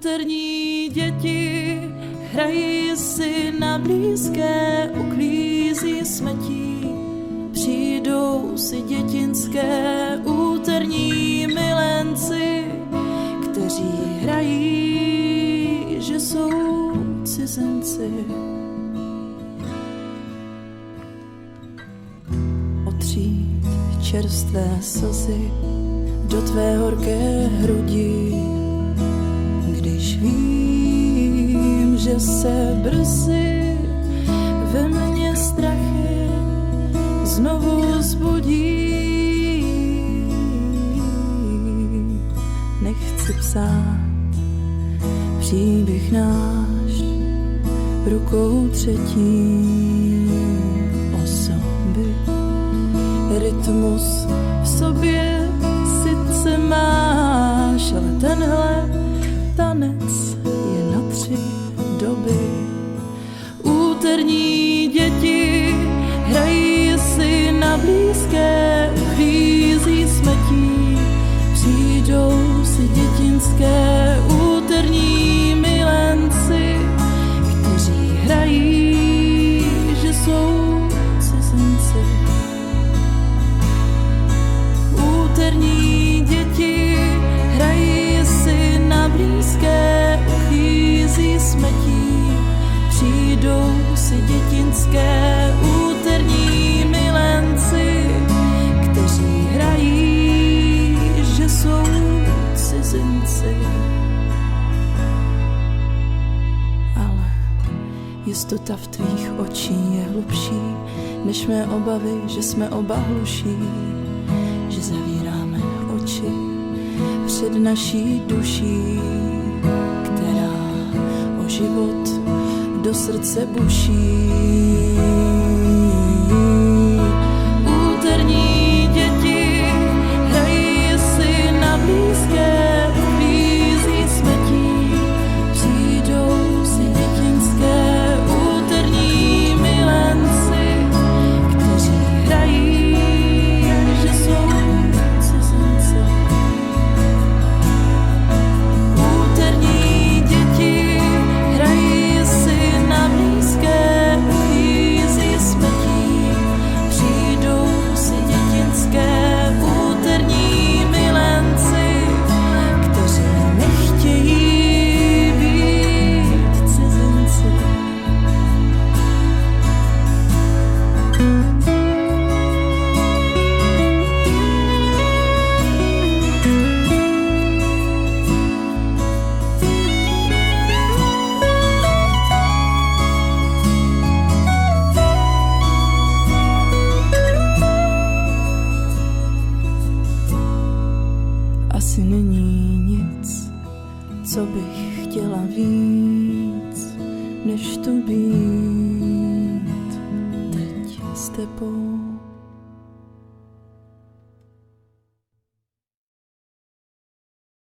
Úterní děti hrají si na blízké, uklízí smetí. Přijdou si dětinské úterní milenci, kteří hrají, že jsou cizinci. Otřít čerstvé slzy do tvé horké hrudi, když vím, že se brzy ve mně strachy znovu zbudí. Nechci psát příběh náš rukou třetí osoby. Rytmus v sobě sice máš, ale tenhle tanec je na 3 doby. Úterní děti hrají si na blízké, uklízí smetí. Přijdou si dětinské úterní milenci, kteří hrají, že jsou cizinci. Úterní děti hrají si na blízké, uklízí smetí. Přijdou si dětinské úterní milenci, kteří hrají, že jsou cizinci. Ale jistota v tvých očích je hlubší než mé obavy, že jsme oba hluší, že zavíráme oči před naší duší, která o život do srdce buší. Úterní děti hrají si na blízké, uklízí smetí. Přijdou si dětinské úterní milenci, kteří hrají, že jsou cizinci. Úterní děti hrají si na blízké, uklízí smetí. Přijdou si dětinské úterní milenci, kteří nechtějí být cizinci. Asi není nic, co bych chtěla víc, než tu být teď s tebou.